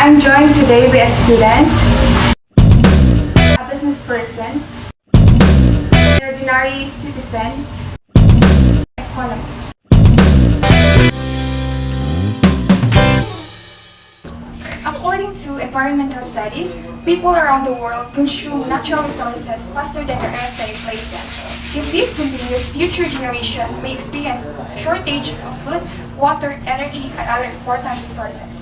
I'm joined today by a student, a business person, an ordinary citizen, economist. According to environmental studies, people around the world consume natural resources faster than the earth can replace them. If this continues, future generations may experience a shortage of food, water, energy, and other important resources.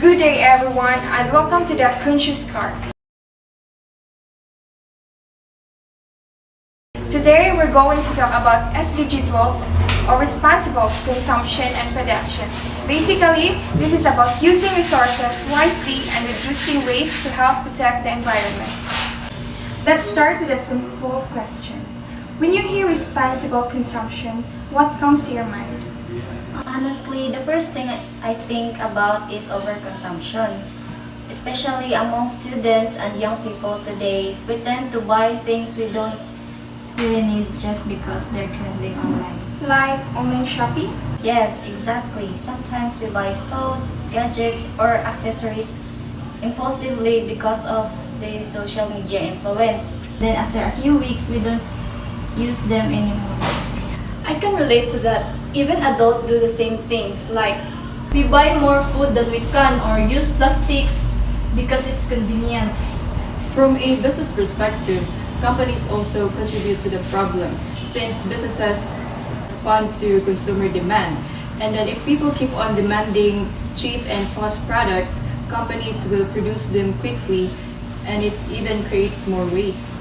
Good day everyone, and welcome to the Conscious Car. Today we're going to talk about SDG 12, or responsible consumption and production. Basically, this is about using resources wisely and reducing waste to help protect the environment. Let's start with a simple question. When you hear responsible consumption, what comes to your mind? Honestly, the first thing I think about is overconsumption. Especially among students and young people today, we tend to buy things we don't really need just because they're trending online. Like online shopping? Yes, exactly. Sometimes we buy clothes, gadgets, or accessories impulsively because of the social media influence. Then after a few weeks, we don't use them anymore. I can relate to that. Even adults do the same things. Like, we buy more food than we can or use plastics because it's convenient. From a business perspective, companies also contribute to the problem since businesses respond to consumer demand. And then if people keep on demanding cheap and fast products, companies will produce them quickly and it even creates more waste.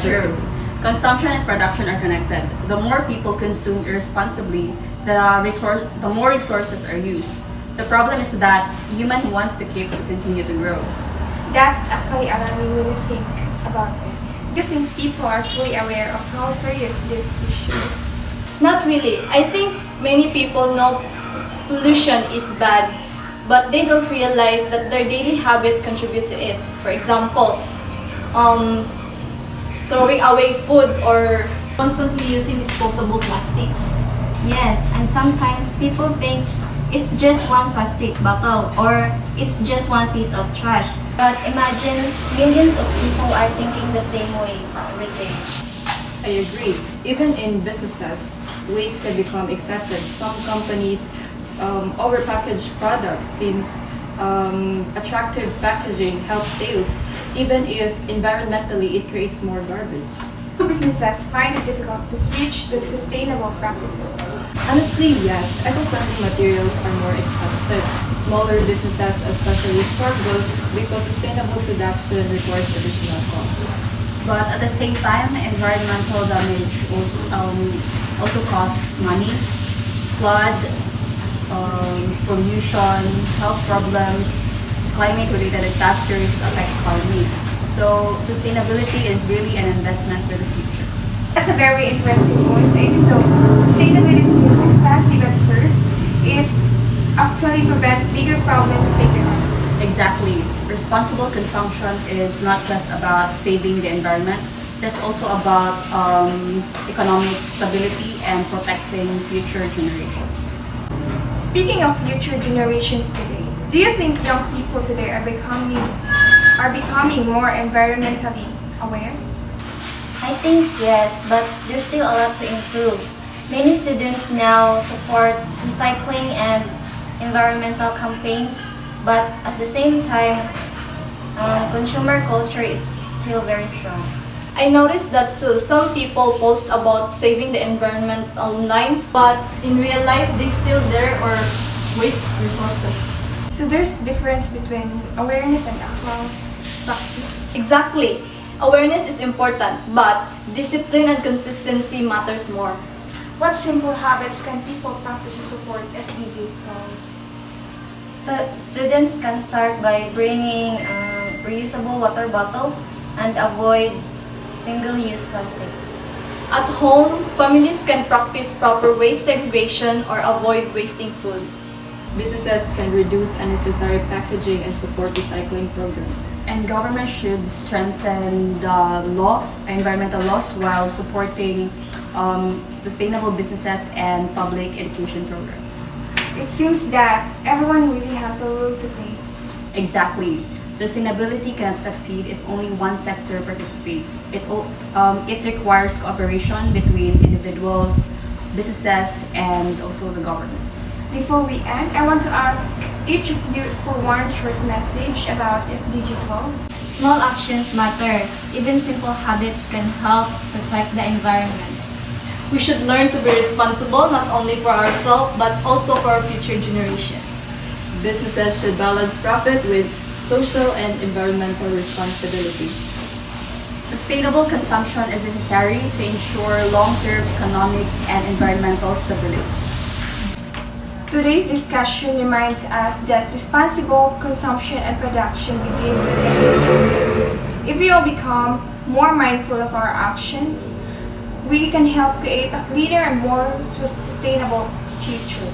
True. Consumption and production are connected. The more people consume irresponsibly, the more resources are used. The problem is that human wants to keep to continue to grow. That's actually alarming when you think about it. Do you think people are fully aware of how serious this issue is? Not really. I think many people know pollution is bad, but they don't realize that their daily habit contribute to it. For example, throwing away food or constantly using disposable plastics. Yes, and sometimes people think it's just one plastic bottle or it's just one piece of trash. But imagine millions of people are thinking the same way every day. I agree. Even in businesses, waste can become excessive. Some companies overpackage products since attractive packaging helps sales, even if environmentally it creates more garbage. Businesses find it difficult to switch to sustainable practices. Honestly, yes, eco-friendly materials are more expensive. Smaller businesses especially struggle because sustainable production requires additional costs. But at the same time, environmental damage also costs money. Flood, pollution, health problems, climate-related disasters affect economies. So sustainability is really an investment for the future. That's a very interesting point. So even though sustainability seems expensive at first, it actually prevents bigger problems later on. Exactly. Responsible consumption is not just about saving the environment. It's also about economic stability and protecting future generations. Speaking of future generations today, do you think young people today are becoming more environmentally aware? I think yes, but there's still a lot to improve. Many students now support recycling and environmental campaigns, but at the same time, consumer culture is still very strong. I noticed that too. Some people post about saving the environment online, but in real life they still there or waste resources. So there's difference between awareness and actual practice. Exactly. Awareness is important, but discipline and consistency matters more. What simple habits can people practice to support SDG 12? Students can start by bringing reusable water bottles and avoid single-use plastics. At home, families can practice proper waste segregation or avoid wasting food. Businesses can reduce unnecessary packaging and support recycling programs. And government should strengthen the environmental laws while supporting sustainable businesses and public education programs. It seems that everyone really has a role to play. Exactly. Sustainability cannot succeed if only one sector participates. It requires cooperation between individuals, businesses, and also the governments. Before we end, I want to ask each of you for one short message about SDG 12. Small actions matter. Even simple habits can help protect the environment. We should learn to be responsible not only for ourselves but also for our future generation. Businesses should balance profit with social and environmental responsibility. Sustainable consumption is necessary to ensure long-term economic and environmental stability. Today's discussion reminds us that responsible consumption and production begin with everyday choices. If we all become more mindful of our actions, we can help create a cleaner and more sustainable future.